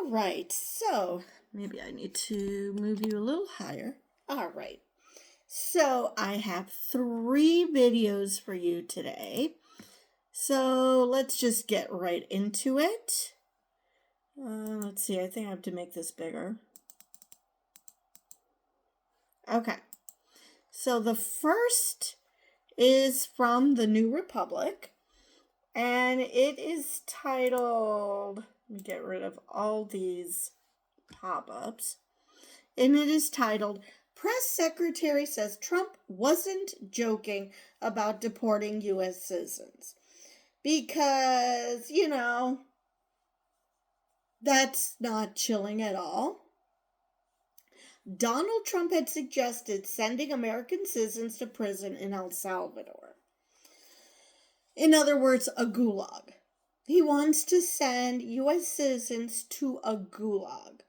right, so maybe I need to move you a little higher. All right. So I have 3 videos for you today. So let's just get right into it. Let's see, I think I have to make this bigger. Okay. So the first is from the New Republic, and it is titled, let me get rid of all these pop-ups, and it is titled, Press Secretary Says Trump Wasn't Joking About Deporting U.S. Citizens. Because, that's not chilling at all. Donald Trump had suggested sending American citizens to prison in El Salvador. In other words, a gulag. He wants to send U.S. citizens to a gulag.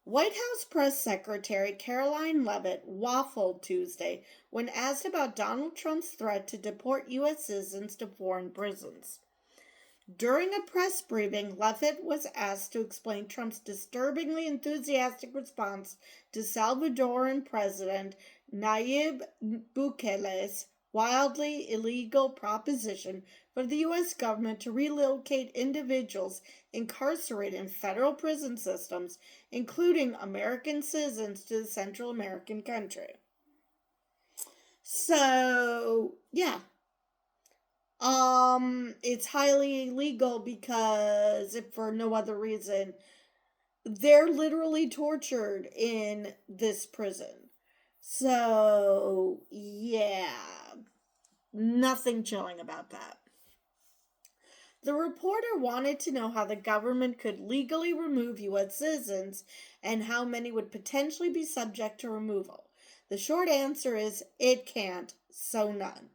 White House Press Secretary Caroline Leavitt waffled Tuesday when asked about Donald Trump's threat to deport U.S. citizens to foreign prisons. During a press briefing, Leavitt was asked to explain Trump's disturbingly enthusiastic response to Salvadoran President Nayib Bukele's wildly illegal proposition for the U.S. government to relocate individuals incarcerated in federal prison systems, including American citizens, to the Central American country. So, yeah. It's highly illegal because, if for no other reason, they're literally tortured in this prison. So, yeah, nothing chilling about that. The reporter wanted to know how the government could legally remove U.S. citizens and how many would potentially be subject to removal. The short answer is it can't, so none.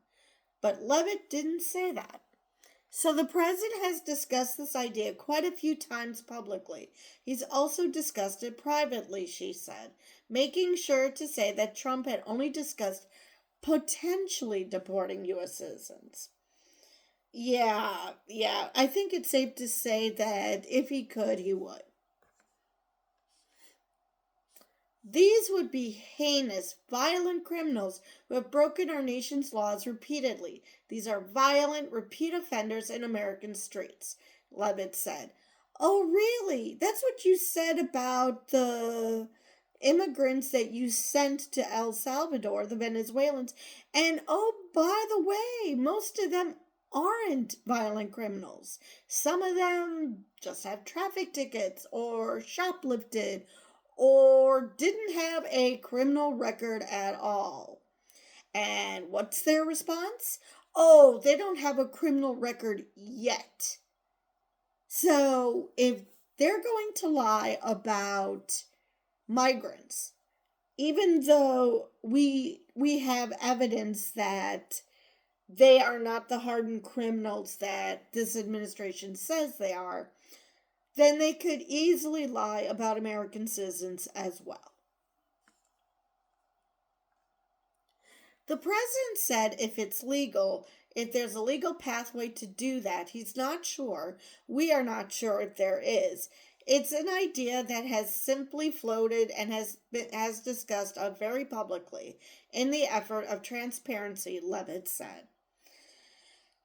But Leavitt didn't say that. So the president has discussed this idea quite a few times publicly. He's also discussed it privately, she said, making sure to say that Trump had only discussed potentially deporting U.S. citizens. Yeah, I think it's safe to say that if he could, he would. These would be heinous, violent criminals who have broken our nation's laws repeatedly. These are violent, repeat offenders in American streets, Leavitt said. Oh, really? That's what you said about the immigrants that you sent to El Salvador, the Venezuelans. And oh, by the way, most of them aren't violent criminals. Some of them just have traffic tickets or shoplifted or didn't have a criminal record at all. And what's their response? Oh, they don't have a criminal record yet. So if they're going to lie about migrants, even though we have evidence that they are not the hardened criminals that this administration says they are, then they could easily lie about American citizens as well. The president said if it's legal, if there's a legal pathway to do that, he's not sure. We are not sure if there is. It's an idea that has simply floated and has discussed very publicly in the effort of transparency, Leavitt said.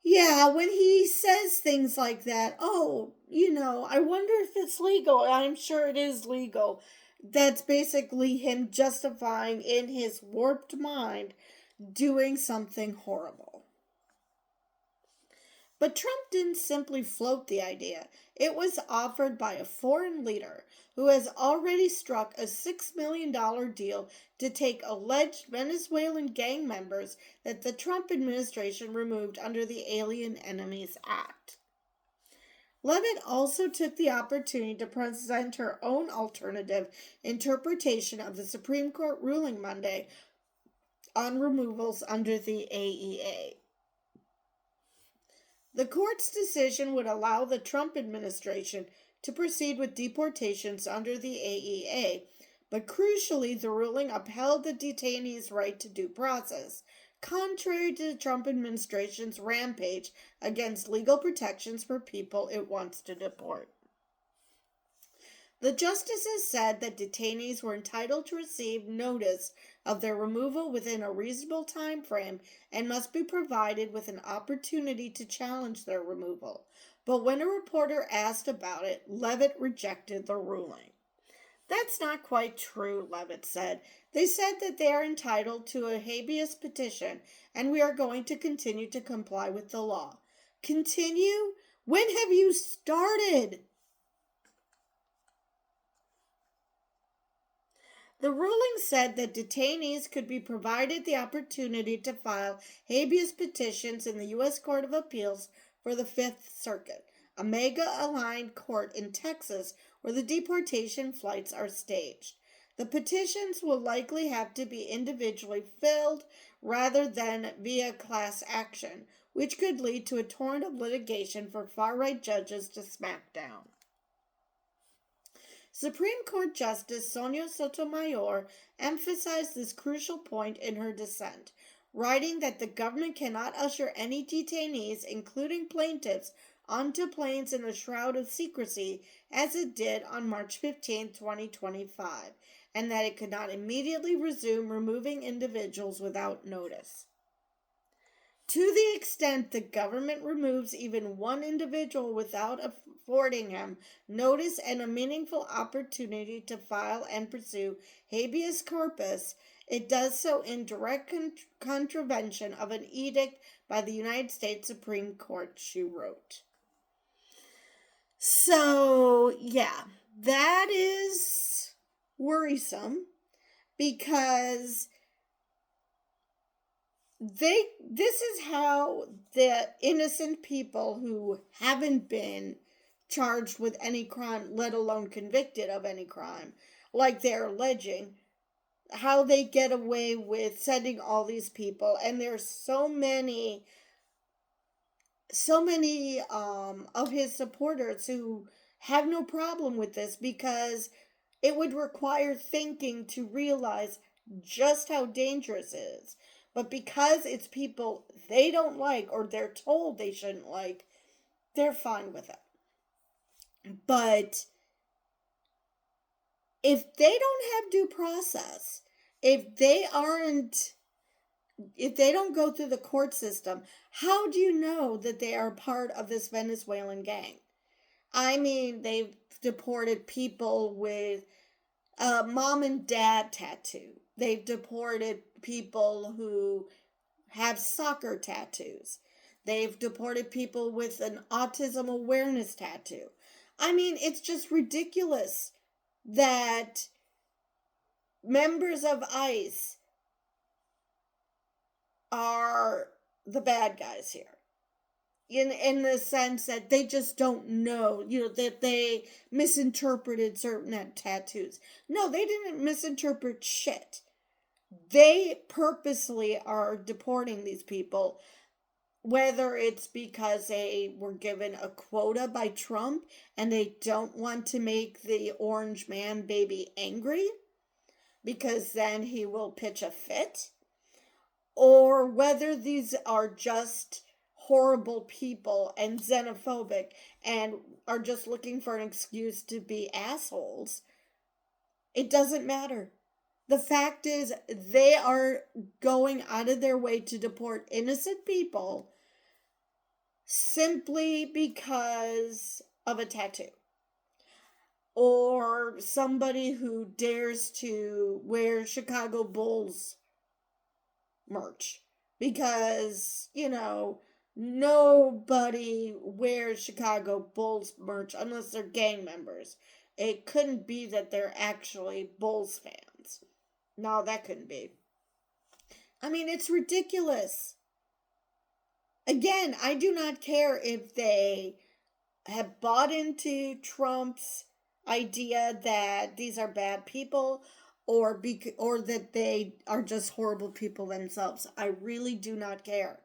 Yeah, when he says things like that, oh, I wonder if it's legal. I'm sure it is legal. That's basically him justifying in his warped mind doing something horrible. But Trump didn't simply float the idea. It was offered by a foreign leader who has already struck a $6 million deal to take alleged Venezuelan gang members that the Trump administration removed under the Alien Enemies Act. Leavitt also took the opportunity to present her own alternative interpretation of the Supreme Court ruling Monday on removals under the AEA. The court's decision would allow the Trump administration to proceed with deportations under the AEA, but crucially, the ruling upheld the detainees' right to due process, contrary to the Trump administration's rampage against legal protections for people it wants to deport. The justices said that detainees were entitled to receive notice of their removal within a reasonable time frame and must be provided with an opportunity to challenge their removal. But when a reporter asked about it, Levitt rejected the ruling. That's not quite true, Levitt said. They said that they are entitled to a habeas petition, and we are going to continue to comply with the law. Continue? When have you started? The ruling said that detainees could be provided the opportunity to file habeas petitions in the U.S. Court of Appeals for the Fifth Circuit, a mega-aligned court in Texas where the deportation flights are staged. The petitions will likely have to be individually filled rather than via class action, which could lead to a torrent of litigation for far-right judges to smack down. Supreme Court Justice Sonia Sotomayor emphasized this crucial point in her dissent, writing that the government cannot usher any detainees, including plaintiffs, onto planes in a shroud of secrecy as it did on March 15, 2025, and that it could not immediately resume removing individuals without notice. To the extent the government removes even one individual without affording him notice and a meaningful opportunity to file and pursue habeas corpus, it does so in direct contravention of an edict by the United States Supreme Court, she wrote. So, yeah, that is worrisome because this is how the innocent people who haven't been charged with any crime, let alone convicted of any crime, like they're alleging, how they get away with sending all these people. And there's so many of his supporters who have no problem with this because it would require thinking to realize just how dangerous it is. But because it's people they don't like or they're told they shouldn't like, they're fine with it. But if they don't have due process, if they don't go through the court system, how do you know that they are part of this Venezuelan gang? I mean, they've deported people with a mom and dad tattoo. They've deported people who have soccer tattoos. They've deported people with an autism awareness tattoo. I mean, it's just ridiculous that members of ICE are the bad guys here. In the sense that they just don't know, that they misinterpreted certain tattoos. No, they didn't misinterpret shit. They purposely are deporting these people, whether it's because they were given a quota by Trump and they don't want to make the orange man baby angry because then he will pitch a fit, or whether these are just horrible people and xenophobic and are just looking for an excuse to be assholes. It doesn't matter. The fact is, they are going out of their way to deport innocent people simply because of a tattoo. Or somebody who dares to wear Chicago Bulls merch. Because, nobody wears Chicago Bulls merch unless they're gang members. It couldn't be that they're actually Bulls fans. No, that couldn't be. I mean, it's ridiculous. Again, I do not care if they have bought into Trump's idea that these are bad people or that they are just horrible people themselves. I really do not care.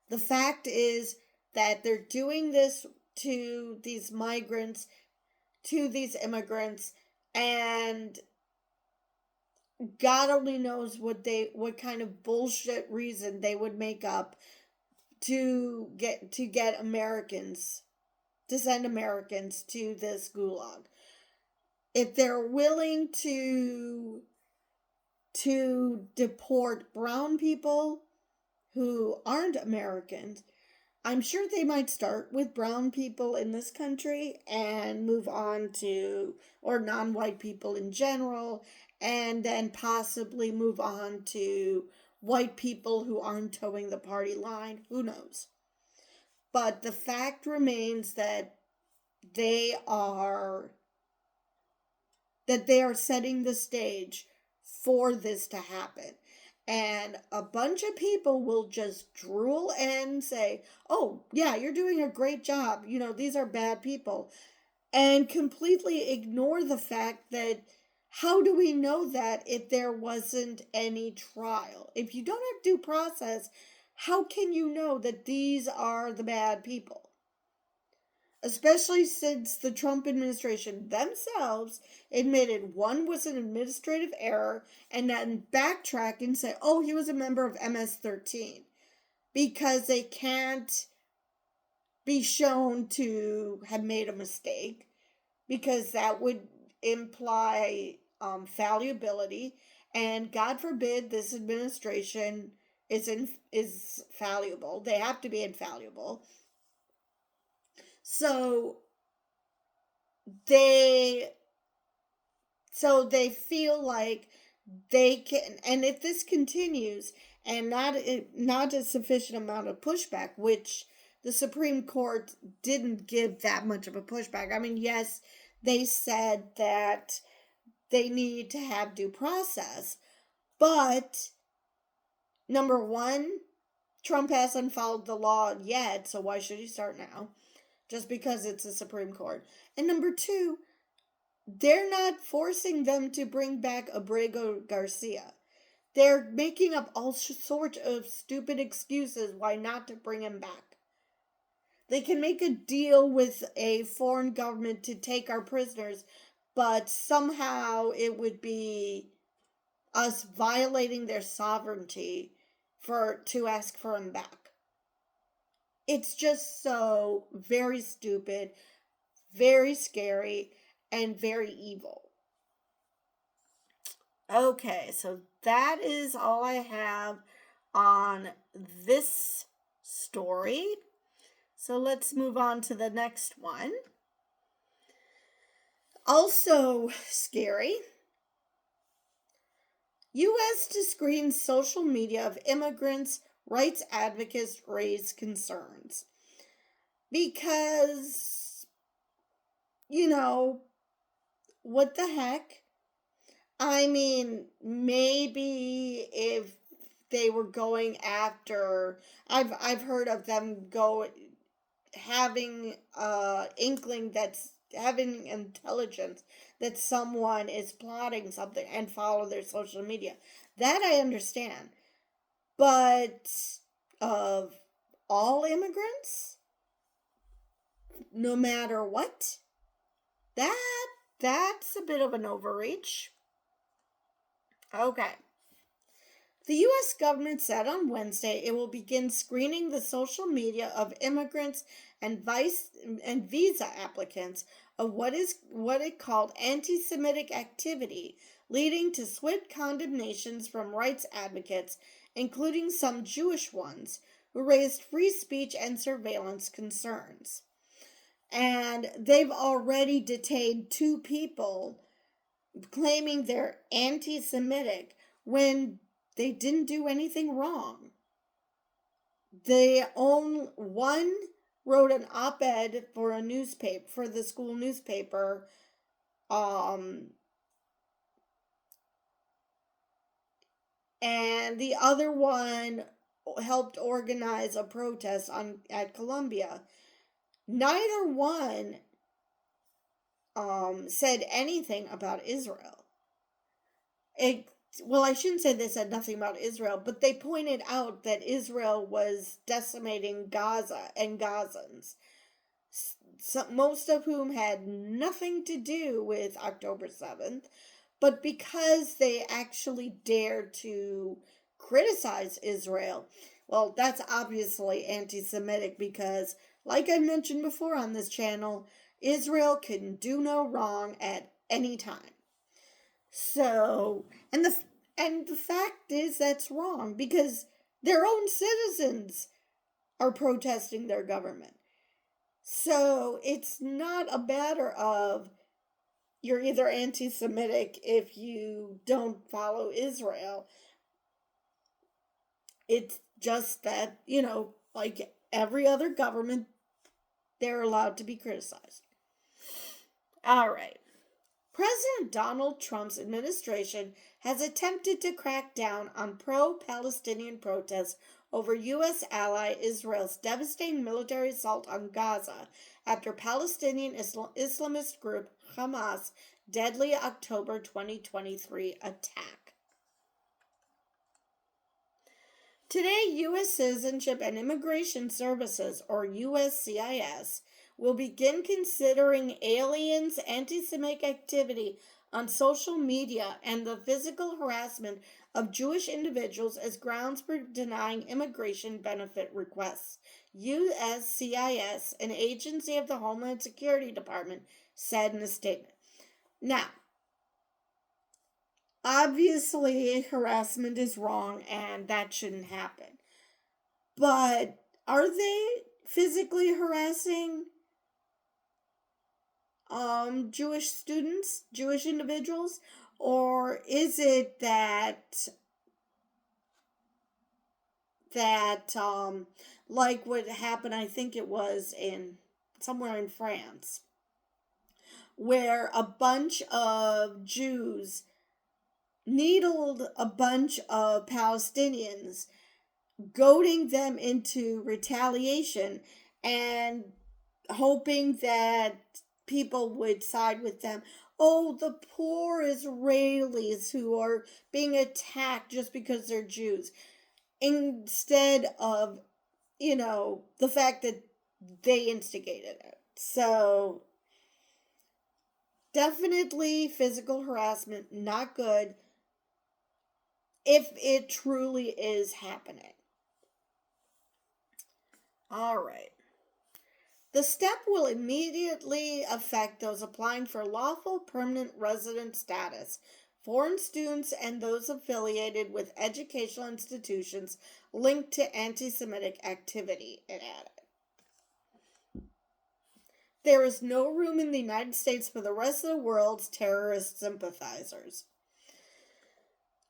The fact is that they're doing this to these migrants, to these immigrants, and God only knows what kind of bullshit reason they would make up to get Americans to send Americans to this gulag. If they're willing to deport brown people who aren't Americans, I'm sure they might start with brown people in this country and move on to, or non white people in general, and then possibly move on to white people who aren't towing the party line. Who knows? But the fact remains they are they are setting the stage for this to happen. And a bunch of people will just drool and say, "Oh, yeah, you're doing a great job. These are bad people." And completely ignore the fact that how do we know that if there wasn't any trial? If you don't have due process, how can you know that these are the bad people? Especially since the Trump administration themselves admitted one was an administrative error and then backtrack and say, oh, he was a member of MS-13, because they can't be shown to have made a mistake, because that would imply fallibility, and God forbid this administration is fallible. They have to be infallible. So they feel like they can, and if this continues and not a sufficient amount of pushback, which the Supreme Court didn't give that much of a pushback. I mean, yes, they said that they need to have due process, but number one, Trump hasn't followed the law yet, so why should he start now? Just because it's the Supreme Court. And number two, they're not forcing them to bring back Abrego Garcia. They're making up all sorts of stupid excuses why not to bring him back. They can make a deal with a foreign government to take our prisoners, but somehow it would be us violating their sovereignty to ask for him back. It's just so very stupid, very scary, and very evil. Okay, so that is all I have on this story. So let's move on to the next one. Also scary. U.S. to screen social media of immigrants, rights advocates raise concerns. Because, what the heck? I mean, maybe if they were going after, I've heard of them having inkling, that's having intelligence that someone is plotting something and follow their social media. That I understand. But of all immigrants, no matter what, that's a bit of an overreach. Okay. The U.S. government said on Wednesday it will begin screening the social media of immigrants and visa applicants of what it called anti-Semitic activity, leading to swift condemnations from rights advocates, including some Jewish ones, who raised free speech and surveillance concerns. And they've already detained 2 people claiming they're anti-Semitic when they didn't do anything wrong. One wrote an op-ed for a newspaper, for the school newspaper, and the other one helped organize a protest at Columbia. Neither one said anything about Israel. I shouldn't say they said nothing about Israel, but they pointed out that Israel was decimating Gaza and Gazans, most of whom had nothing to do with October 7th, But because they actually dared to criticize Israel, well, that's obviously anti Semitic because, like I mentioned before on this channel, Israel can do no wrong at any time. So, and the fact is that's wrong because their own citizens are protesting their government. So, it's not a matter of you're either anti Semitic if you don't follow Israel. It's just that, like every other government, they're allowed to be criticized. All right. President Donald Trump's administration has attempted to crack down on pro Palestinian protests over U.S. ally Israel's devastating military assault on Gaza after Palestinian Islamist group Hamas' deadly October 2023 attack. Today, U.S. Citizenship and Immigration Services, or USCIS, will begin considering aliens' anti-Semitic activity on social media and the physical harassment of Jewish individuals as grounds for denying immigration benefit requests. USCIS, an agency of the Homeland Security Department, said in a statement. Now, obviously, harassment is wrong and that shouldn't happen. But are they physically harassing Jewish students, Jewish individuals? Or is it that like what happened, I think it was somewhere in France, where a bunch of Jews needled a bunch of Palestinians, goading them into retaliation and hoping that people would side with them. Oh, the poor Israelis who are being attacked just because they're Jews. Instead of, the fact that they instigated it. So, definitely physical harassment, not good if it truly is happening. All right. The step will immediately affect those applying for lawful permanent resident status, foreign students, and those affiliated with educational institutions linked to anti-Semitic activity, it added. There is no room in the United States for the rest of the world's terrorist sympathizers.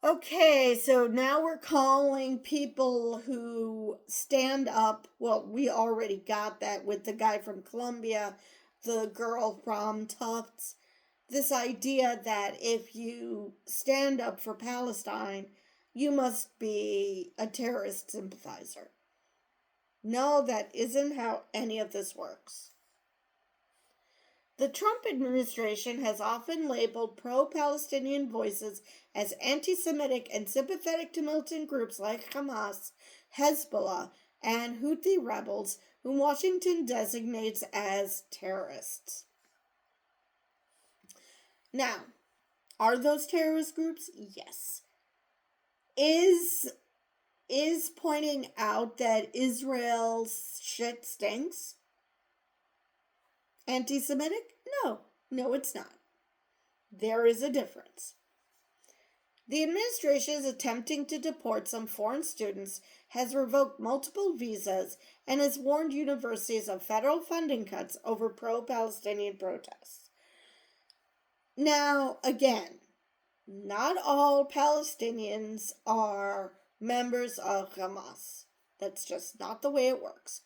Okay, so now we're calling people who stand up. Well, we already got that with the guy from Colombia, the girl from Tufts. This idea that if you stand up for Palestine, you must be a terrorist sympathizer. No, that isn't how any of this works. The Trump administration has often labeled pro-Palestinian voices as anti-Semitic and sympathetic to militant groups like Hamas, Hezbollah, and Houthi rebels, whom Washington designates as terrorists. Now, are those terrorist groups? Yes. Is pointing out that Israel's shit stinks anti-Semitic? No, it's not. There is a difference. The administration is attempting to deport some foreign students, has revoked multiple visas, and has warned universities of federal funding cuts over pro-Palestinian protests. Now, again, not all Palestinians are members of Hamas. That's just not the way it works.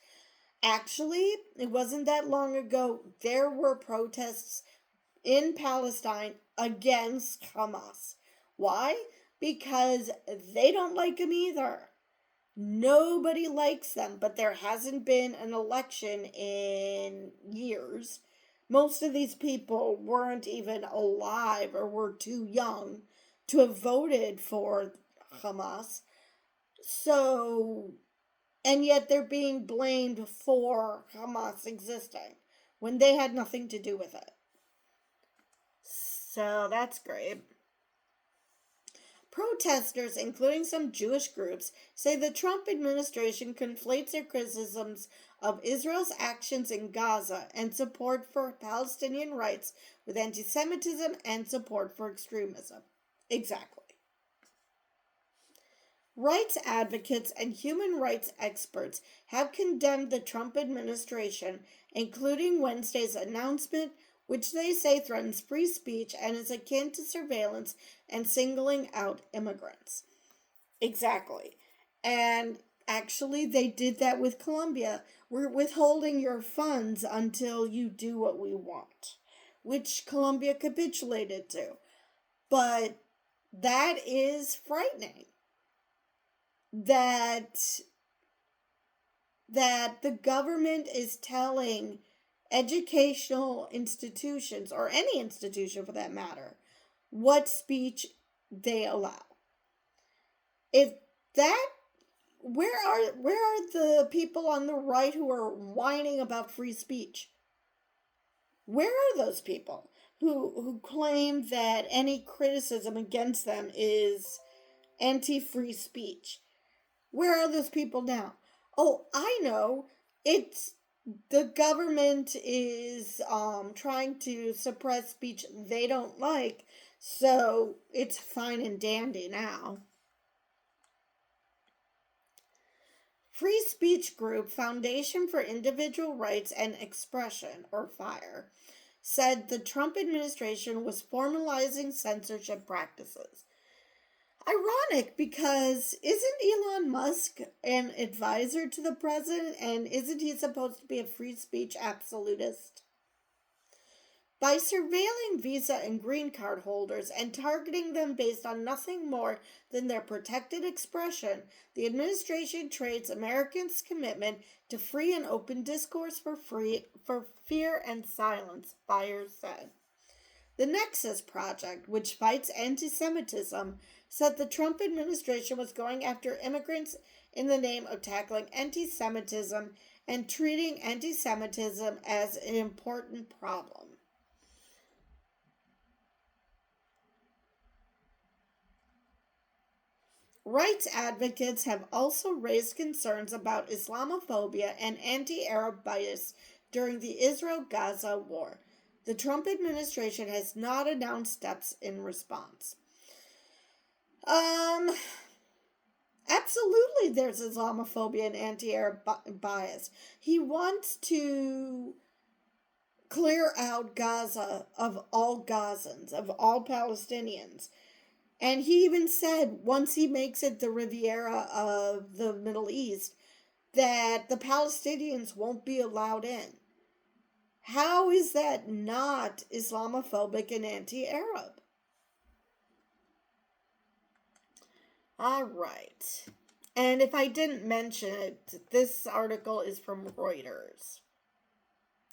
Actually, it wasn't that long ago, there were protests in Palestine against Hamas. Why? Because they don't like them either. Nobody likes them, but there hasn't been an election in years. Most of these people weren't even alive or were too young to have voted for Hamas. So, and yet they're being blamed for Hamas existing when they had nothing to do with it. So that's great. Protesters, including some Jewish groups, say the Trump administration conflates their criticisms of Israel's actions in Gaza and support for Palestinian rights with anti Semitism and support for extremism. Exactly. Rights advocates and human rights experts have condemned the Trump administration, including Wednesday's announcement, which they say threatens free speech and is akin to surveillance and singling out immigrants. Exactly. And actually, they did that with Colombia. We're withholding your funds until you do what we want, which Colombia capitulated to. But that is frightening. That the government is telling educational institutions, or any institution for that matter, what speech they allow. If that where are the people on the right who are whining about free speech? Where are those people who claim that any criticism against them is anti-free speech? Where are those people now? Oh, I know. It's the government is trying to suppress speech they don't like, so it's fine and dandy now. Free speech group Foundation for Individual Rights and Expression, or FIRE, said the Trump administration was formalizing censorship practices. Ironic, because isn't Elon Musk an advisor to the president, and isn't he supposed to be a free speech absolutist? By surveilling visa and green card holders and targeting them based on nothing more than their protected expression, the administration trades Americans' commitment to free and open discourse for fear and silence, Fire said. The Nexus Project, which fights anti-Semitism, said the Trump administration was going after immigrants in the name of tackling anti-Semitism and treating anti-Semitism as an important problem. Rights advocates have also raised concerns about Islamophobia and anti-Arab bias during the Israel-Gaza war. The Trump administration has not announced steps in response. Absolutely there's Islamophobia and anti-Arab bias. He wants to clear out Gaza of all Gazans, of all Palestinians. And he even said, once he makes it the Riviera of the Middle East, that the Palestinians won't be allowed in. How is that not Islamophobic and anti-Arab? All right. And if I didn't mention it, this article is from Reuters.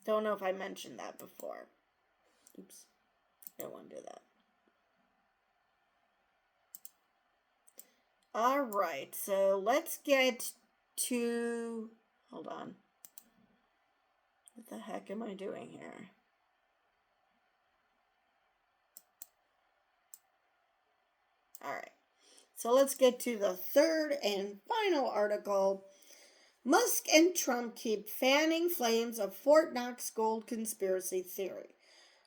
Don't know if I mentioned that before. Oops. I don't want to do that. All right, so let's get to, hold on. What the heck am I doing here? All right, so let's get to the third and final article. Musk and Trump keep fanning flames of Fort Knox gold conspiracy theory,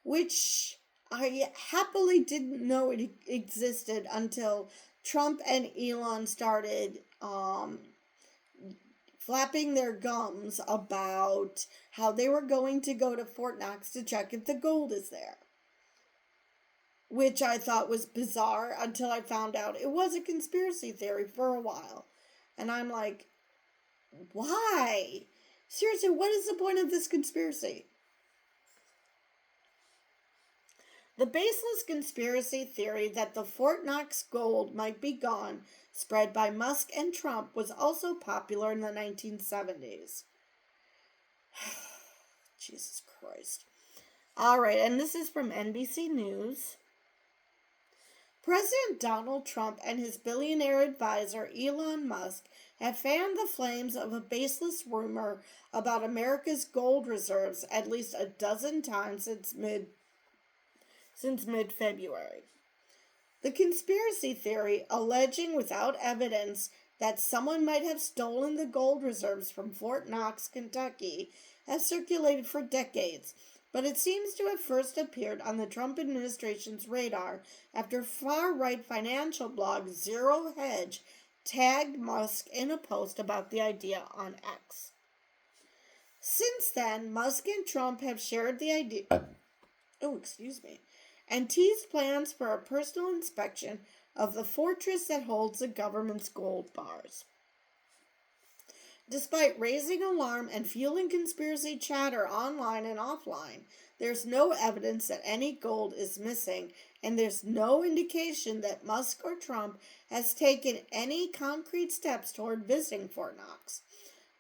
which I happily didn't know it existed until Trump and Elon started flapping their gums about how they were going to go to Fort Knox to check if the gold is there. Which I thought was bizarre until I found out it was a conspiracy theory for a while. And I'm like, why? Seriously, what is the point of this conspiracy? The baseless conspiracy theory that the Fort Knox gold might be gone, spread by Musk and Trump, was also popular in the 1970s. Jesus Christ. All right, and this is from NBC News. President Donald Trump and his billionaire advisor Elon Musk have fanned the flames of a baseless rumor about America's gold reserves at least a dozen times since mid-February. The conspiracy theory, alleging without evidence that someone might have stolen the gold reserves from Fort Knox, Kentucky, has circulated for decades, but it seems to have first appeared on the Trump administration's radar after far-right financial blog Zero Hedge tagged Musk in a post about the idea on X. Since then, Musk and Trump have shared the idea and teased plans for a personal inspection of the fortress that holds the government's gold bars. Despite raising alarm and fueling conspiracy chatter online and offline, there's no evidence that any gold is missing, and there's no indication that Musk or Trump has taken any concrete steps toward visiting Fort Knox.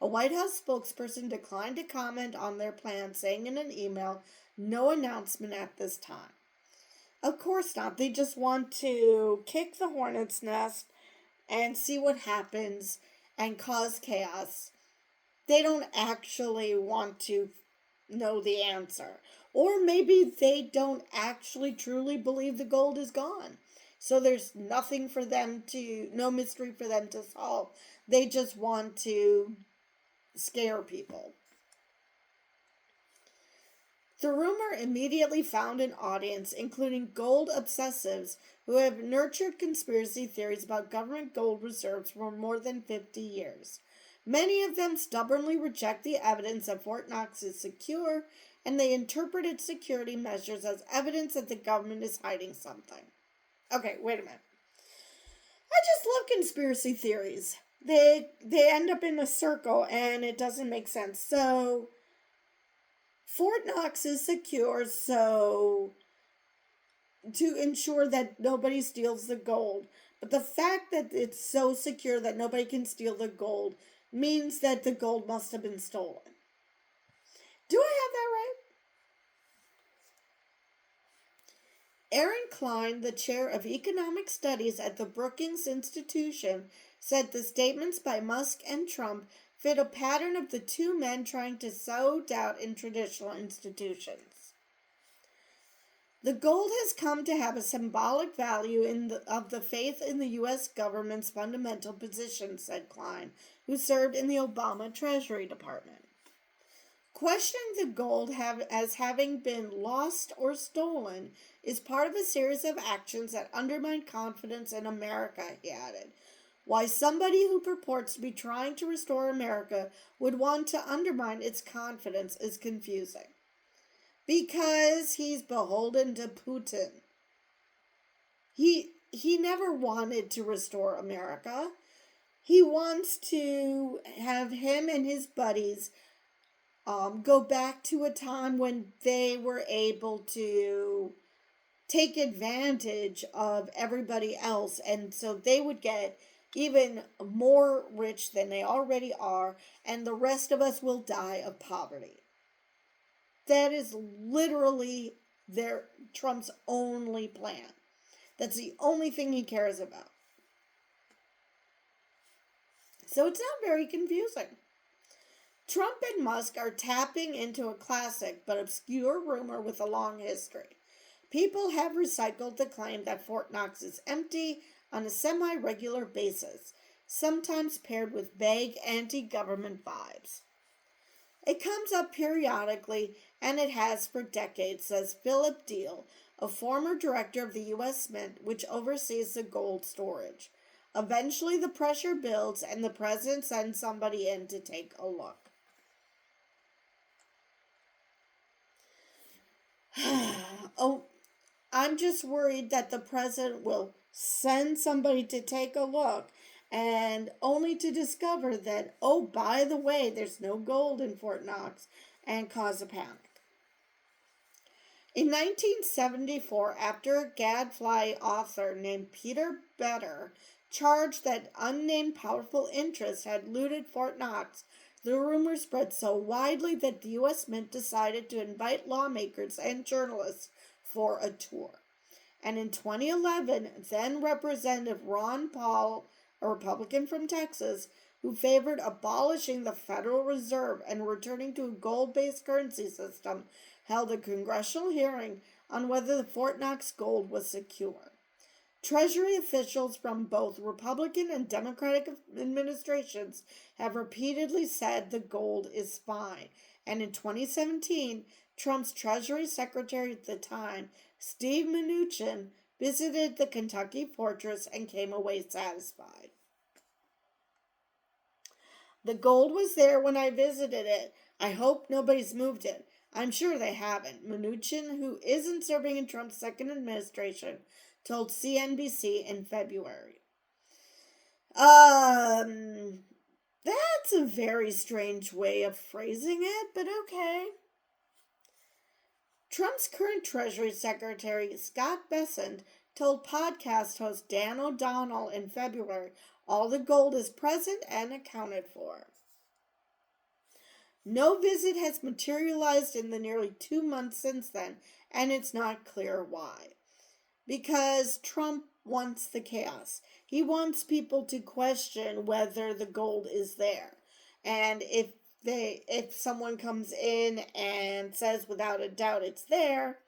A White House spokesperson declined to comment on their plan, saying in an email, "No announcement at this time." Of course not. They just want to kick the hornet's nest and see what happens and cause chaos. They don't actually want to know the answer. Or maybe they don't actually truly believe the gold is gone. So there's no mystery for them to solve. They just want to scare people. The rumor immediately found an audience, including gold obsessives who have nurtured conspiracy theories about government gold reserves for more than 50 years. Many of them stubbornly reject the evidence that Fort Knox is secure, and they interpret its security measures as evidence that the government is hiding something. Okay, wait a minute. I just love conspiracy theories. They end up in a circle, and it doesn't make sense. So Fort Knox is secure, so to ensure that nobody steals the gold. But the fact that it's so secure that nobody can steal the gold means that the gold must have been stolen. Do I have that right? Aaron Klein, the chair of economic studies at the Brookings Institution, said the statements by Musk and Trump fit a pattern of the two men trying to sow doubt in traditional institutions. The gold has come to have a symbolic value of the faith in the U.S. government's fundamental position, said Klein, who served in the Obama Treasury Department. Questioning the gold as having been lost or stolen is part of a series of actions that undermine confidence in America, he added. Why somebody who purports to be trying to restore America would want to undermine its confidence is confusing. Because he's beholden to Putin. He never wanted to restore America. He wants to have him and his buddies go back to a time when they were able to take advantage of everybody else, and so they would get even more rich than they already are, and the rest of us will die of poverty. That is literally Trump's only plan. That's the only thing he cares about. So it's not very confusing. Trump and Musk are tapping into a classic but obscure rumor with a long history. People have recycled the claim that Fort Knox is empty on a semi-regular basis, sometimes paired with vague anti-government vibes. It comes up periodically, and it has for decades, says Philip Deal, a former director of the U.S. Mint, which oversees the gold storage. Eventually the pressure builds, and the president sends somebody in to take a look. Oh, I'm just worried that the president will send somebody to take a look and only to discover that, oh, by the way, there's no gold in Fort Knox, and cause a panic. In 1974, after a gadfly author named Peter Better charged that unnamed powerful interests had looted Fort Knox, the rumor spread so widely that the U.S. Mint decided to invite lawmakers and journalists for a tour. And in 2011, then Representative Ron Paul, a Republican from Texas, who favored abolishing the Federal Reserve and returning to a gold-based currency system, held a congressional hearing on whether the Fort Knox gold was secure. Treasury officials from both Republican and Democratic administrations have repeatedly said the gold is fine. And in 2017, Trump's Treasury Secretary at the time, Steve Mnuchin, visited the Kentucky fortress and came away satisfied. The gold was there when I visited it. I hope nobody's moved it. I'm sure they haven't. Mnuchin, who isn't serving in Trump's second administration, told CNBC in February. That's a very strange way of phrasing it, but okay. Trump's current Treasury Secretary, Scott Bessent, told podcast host Dan O'Donnell in February all the gold is present and accounted for. No visit has materialized in the nearly 2 months since then, and it's not clear why. Because Trump wants the chaos. He wants people to question whether the gold is there. And if someone comes in and says without a doubt it's there,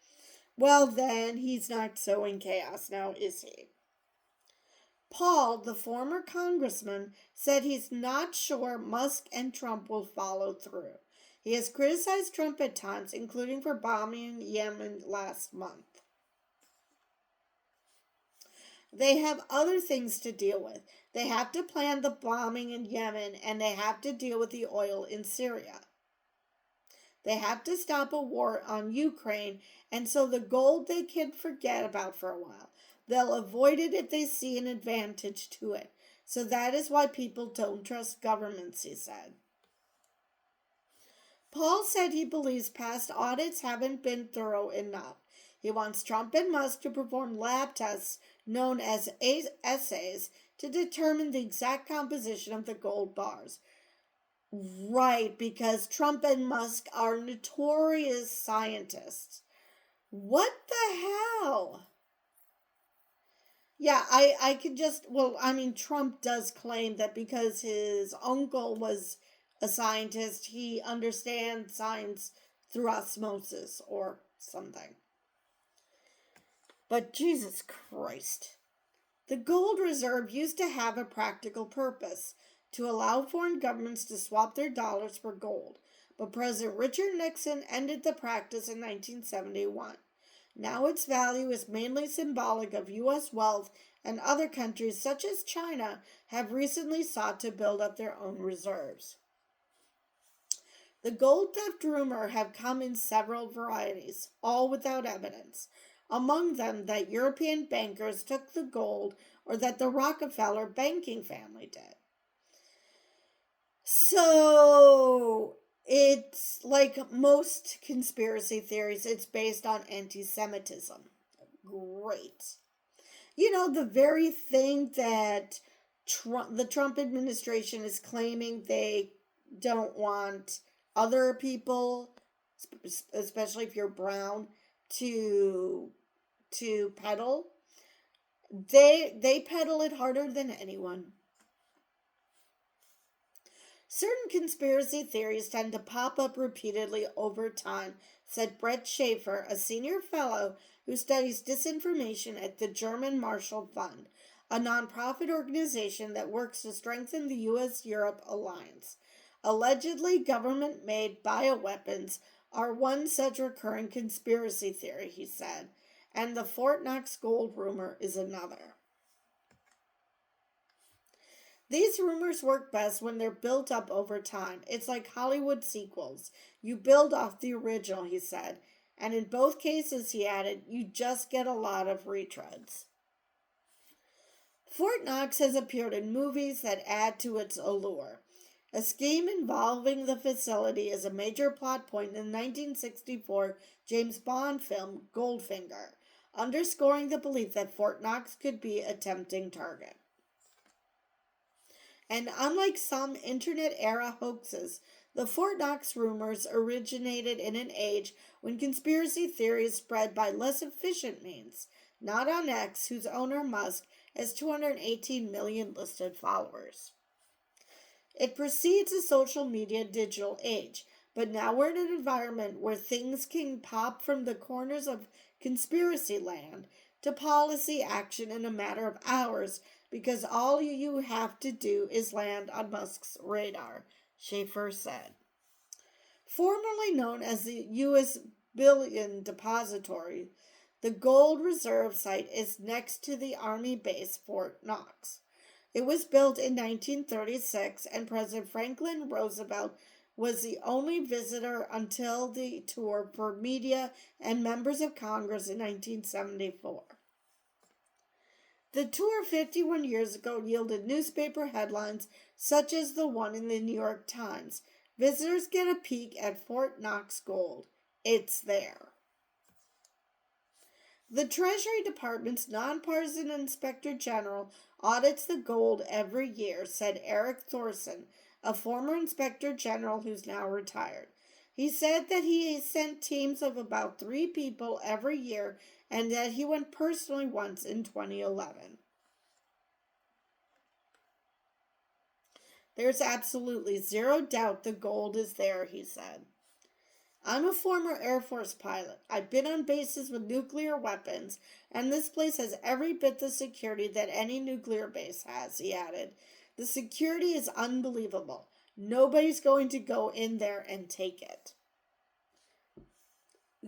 well then he's not sowing chaos now, is he? Paul, the former congressman, said he's not sure Musk and Trump will follow through. He has criticized Trump at times, including for bombing Yemen last month. They have other things to deal with. They have to plan the bombing in Yemen, and they have to deal with the oil in Syria. They have to stop a war on Ukraine, and so the gold they can forget about for a while. They'll avoid it if they see an advantage to it. So that is why people don't trust governments, he said. Paul said he believes past audits haven't been thorough enough. He wants Trump and Musk to perform lab tests known as assays to determine the exact composition of the gold bars. Right, because Trump and Musk are notorious scientists. What the hell? Yeah, I could just, Trump does claim that because his uncle was a scientist, he understands science through osmosis or something. But Jesus Christ. The gold reserve used to have a practical purpose, to allow foreign governments to swap their dollars for gold. But President Richard Nixon ended the practice in 1971. Now its value is mainly symbolic of U.S. wealth, and other countries such as China have recently sought to build up their own reserves. The gold theft rumor have come in several varieties, all without evidence. Among them that European bankers took the gold or that the Rockefeller banking family did. So it's like most conspiracy theories, it's based on anti-Semitism. Great. You know, the very thing that the Trump administration is claiming they don't want other people, especially if you're brown, to peddle. They peddle it harder than anyone. Certain conspiracy theories tend to pop up repeatedly over time, said Brett Schaefer, a senior fellow who studies disinformation at the German Marshall Fund, a nonprofit organization that works to strengthen the U.S.-Europe alliance. Allegedly government-made bioweapons are one such recurring conspiracy theory, he said, and the Fort Knox gold rumor is another. These rumors work best when they're built up over time. It's like Hollywood sequels. You build off the original, he said. And in both cases, he added, you just get a lot of retreads. Fort Knox has appeared in movies that add to its allure. A scheme involving the facility is a major plot point in the 1964 James Bond film Goldfinger, underscoring the belief that Fort Knox could be a tempting target. And unlike some internet-era hoaxes, the Fort Knox rumors originated in an age when conspiracy theories spread by less efficient means, not on X, whose owner Musk has 218 million listed followers. It precedes a social media digital age, but now we're in an environment where things can pop from the corners of conspiracy land to policy action in a matter of hours because all you have to do is land on Musk's radar, Schaefer said. Formerly known as the U.S. Bullion Depository, the gold reserve site is next to the Army base Fort Knox. It was built in 1936, and President Franklin Roosevelt was the only visitor until the tour for media and members of Congress in 1974. The tour 51 years ago yielded newspaper headlines such as the one in the New York Times. Visitors get a peek at Fort Knox gold. It's there. The Treasury Department's nonpartisan Inspector General audits the gold every year, said Eric Thorson, a former Inspector General who's now retired. He said that he sent teams of about 3 people every year and that he went personally once in 2011. There's absolutely zero doubt the gold is there, he said. I'm a former Air Force pilot. I've been on bases with nuclear weapons, and this place has every bit the security that any nuclear base has, he added. The security is unbelievable. Nobody's going to go in there and take it.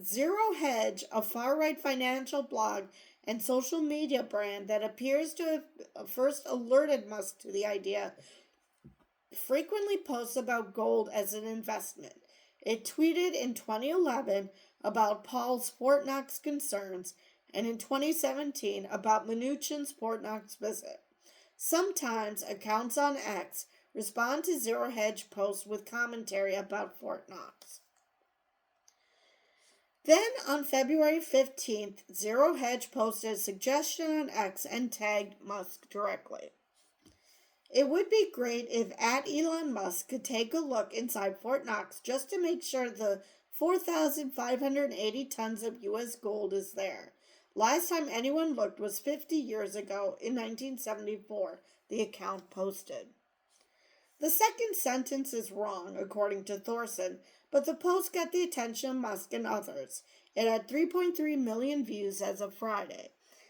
Zero Hedge, a far-right financial blog and social media brand that appears to have first alerted Musk to the idea, frequently posts about gold as an investment. It tweeted in 2011 about Paul's Fort Knox concerns and in 2017 about Mnuchin's Fort Knox visit. Sometimes accounts on X respond to Zero Hedge posts with commentary about Fort Knox. Then on February 15th, Zero Hedge posted a suggestion on X and tagged Musk directly. It would be great if @Elon Musk could take a look inside Fort Knox just to make sure the 4,580 tons of U.S. gold is there. Last time anyone looked was 50 years ago in 1974, the account posted. The second sentence is wrong, according to Thorson, but the post got the attention of Musk and others. It had 3.3 million views as of Friday.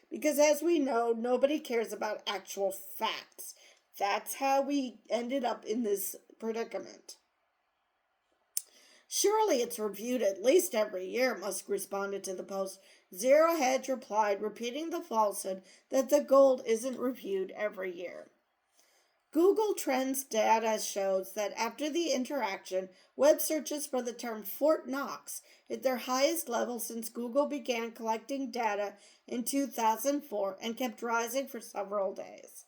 Because as we know, nobody cares about actual facts. That's how we ended up in this predicament. Surely it's reviewed at least every year, Musk responded to the post. Zero Hedge replied, repeating the falsehood that the gold isn't reviewed every year. Google Trends data shows that after the interaction, web searches for the term Fort Knox hit their highest level since Google began collecting data in 2004 and kept rising for several days.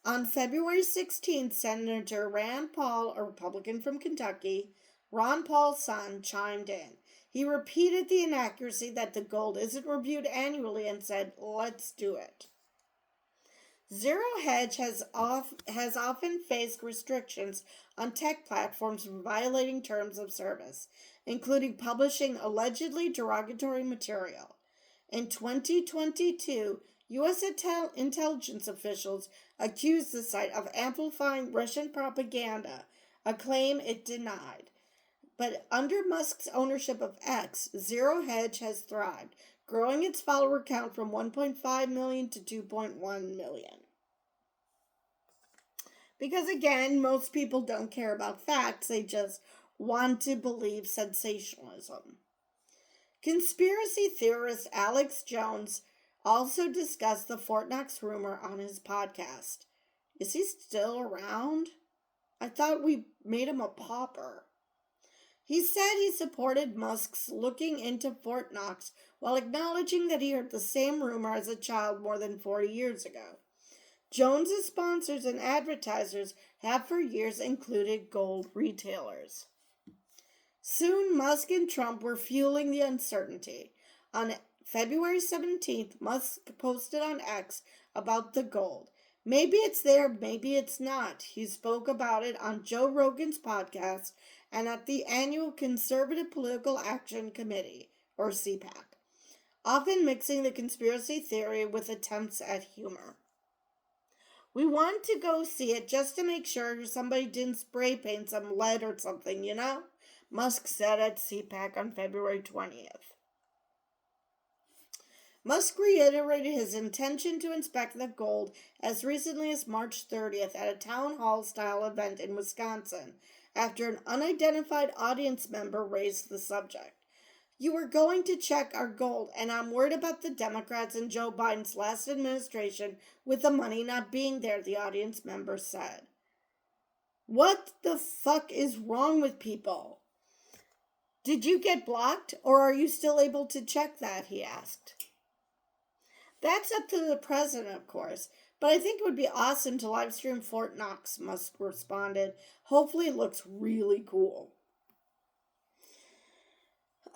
On February 16th, Senator Rand Paul, a Republican from Kentucky, Ron Paul's son, chimed in. He repeated the inaccuracy that the gold isn't reviewed annually and said, let's do it. Zero Hedge has often faced restrictions on tech platforms for violating terms of service, including publishing allegedly derogatory material. In 2022, U.S. intelligence officials accused the site of amplifying Russian propaganda, a claim it denied. But under Musk's ownership of X, Zero Hedge has thrived, growing its follower count from 1.5 million to 2.1 million. Because again, most people don't care about facts, they just want to believe sensationalism. Conspiracy theorist Alex Jones also discussed the Fort Knox rumor on his podcast. Is he still around? I thought we made him a pauper. He said he supported Musk's looking into Fort Knox while acknowledging that he heard the same rumor as a child more than 40 years ago. Jones's sponsors and advertisers have for years included gold retailers. Soon, Musk and Trump were fueling the uncertainty. On February 17th, Musk posted on X about the gold. Maybe it's there, maybe it's not. He spoke about it on Joe Rogan's podcast and at the annual Conservative Political Action Committee, or CPAC, often mixing the conspiracy theory with attempts at humor. We want to go see it just to make sure somebody didn't spray paint some lead or something, you know? Musk said at CPAC on February 20th. Musk reiterated his intention to inspect the gold as recently as March 30th at a town hall style event in Wisconsin, after an unidentified audience member raised the subject. You were going to check our gold, and I'm worried about the Democrats and Joe Biden's last administration with the money not being there, the audience member said. What the fuck is wrong with people? Did you get blocked, or are you still able to check that? He asked. That's up to the president, of course, but I think it would be awesome to live stream Fort Knox, Musk responded. Hopefully it looks really cool.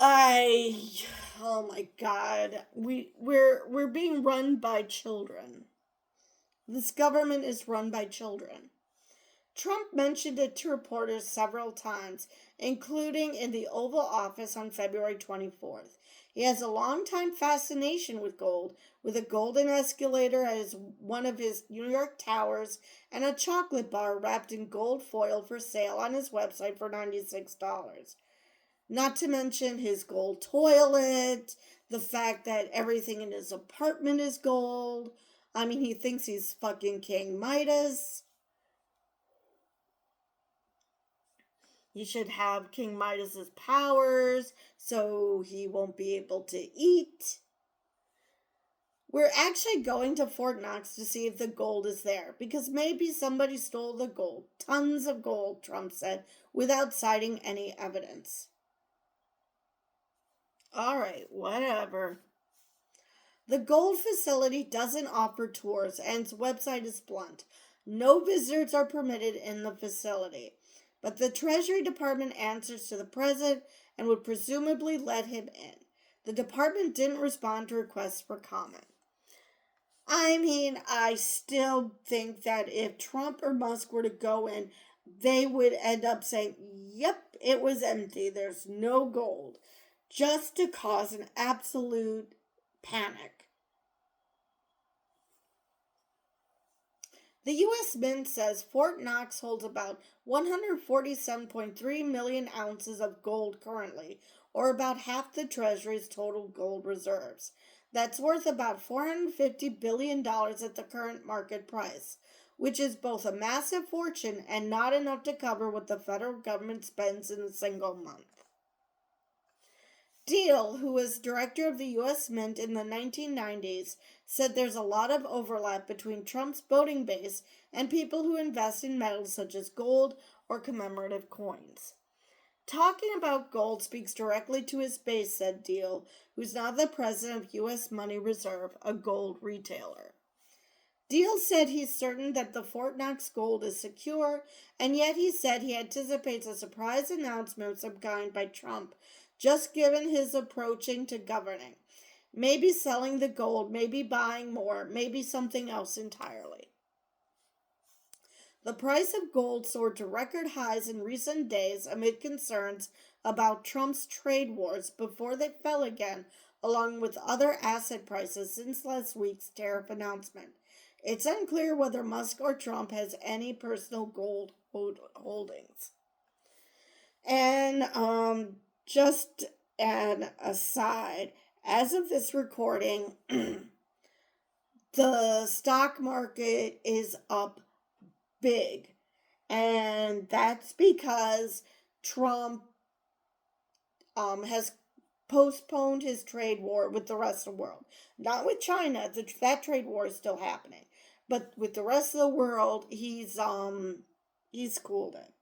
Oh my God, we're being run by children. This government is run by children. Trump mentioned it to reporters several times, including in the Oval Office on February 24th. He has a long-time fascination with gold, with a golden escalator as one of his New York towers and a chocolate bar wrapped in gold foil for sale on his website for $96. Not to mention his gold toilet, the fact that everything in his apartment is gold. I mean, he thinks he's fucking King Midas. He should have King Midas's powers so he won't be able to eat. We're actually going to Fort Knox to see if the gold is there, because maybe somebody stole the gold. Tons of gold, Trump said, without citing any evidence. All right, whatever. The gold facility doesn't offer tours, and its website is blunt. No visitors are permitted in the facility. But the Treasury Department answers to the president and would presumably let him in. The department didn't respond to requests for comment. I mean, I still think that if Trump or Musk were to go in, they would end up saying, yep, it was empty, there's no gold, just to cause an absolute panic. The U.S. Mint says Fort Knox holds about 147.3 million ounces of gold currently, or about half the Treasury's total gold reserves. That's worth about $450 billion at the current market price, which is both a massive fortune and not enough to cover what the federal government spends in a single month. Deal, who was director of the U.S. Mint in the 1990s, said there's a lot of overlap between Trump's voting base and people who invest in metals such as gold or commemorative coins. Talking about gold speaks directly to his base, said Deal, who's now the president of U.S. Money Reserve, a gold retailer. Deal said he's certain that the Fort Knox gold is secure, and yet he said he anticipates a surprise announcement of some kind by Trump, just given his approaching to governing. Maybe selling the gold, maybe buying more, maybe something else entirely. The price of gold soared to record highs in recent days amid concerns about Trump's trade wars before they fell again, along with other asset prices since last week's tariff announcement. It's unclear whether Musk or Trump has any personal gold holdings. And just an aside, as of this recording, the stock market is up big. And that's because Trump has postponed his trade war with the rest of the world. Not with China, that trade war is still happening. But with the rest of the world, he's cooled it.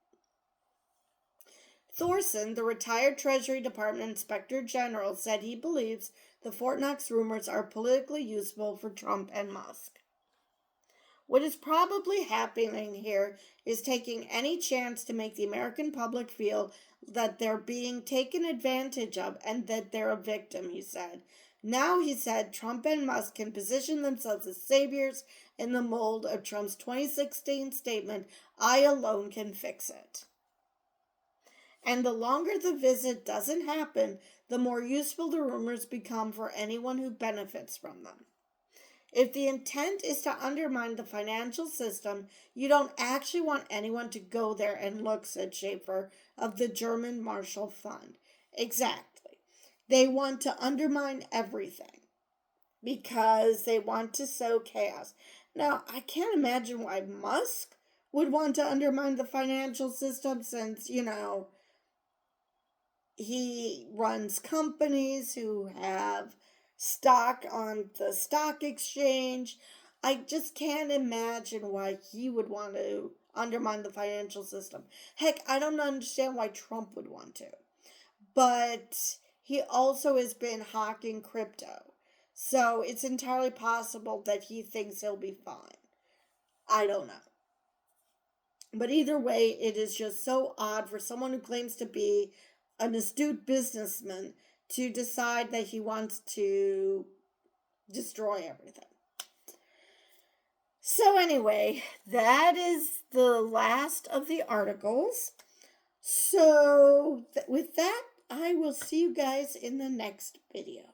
Thorson, the retired Treasury Department Inspector General, said he believes the Fort Knox rumors are politically useful for Trump and Musk. What is probably happening here is taking any chance to make the American public feel that they're being taken advantage of and that they're a victim, he said. Now, he said, Trump and Musk can position themselves as saviors in the mold of Trump's 2016 statement, "I alone can fix it." And the longer the visit doesn't happen, the more useful the rumors become for anyone who benefits from them. If the intent is to undermine the financial system, you don't actually want anyone to go there and look, said Schaefer of the German Marshall Fund. Exactly. They want to undermine everything. because they want to sow chaos. Now, I can't imagine why Musk would want to undermine the financial system since, he runs companies who have stock on the stock exchange. I just can't imagine why he would want to undermine the financial system. Heck, I don't understand why Trump would want to. But he also has been hawking crypto. So it's entirely possible that he thinks he'll be fine. I don't know. But either way, it is just so odd for someone who claims to be an astute businessman to decide that he wants to destroy everything. So, anyway, that is the last of the articles. So, with that, I will see you guys in the next video.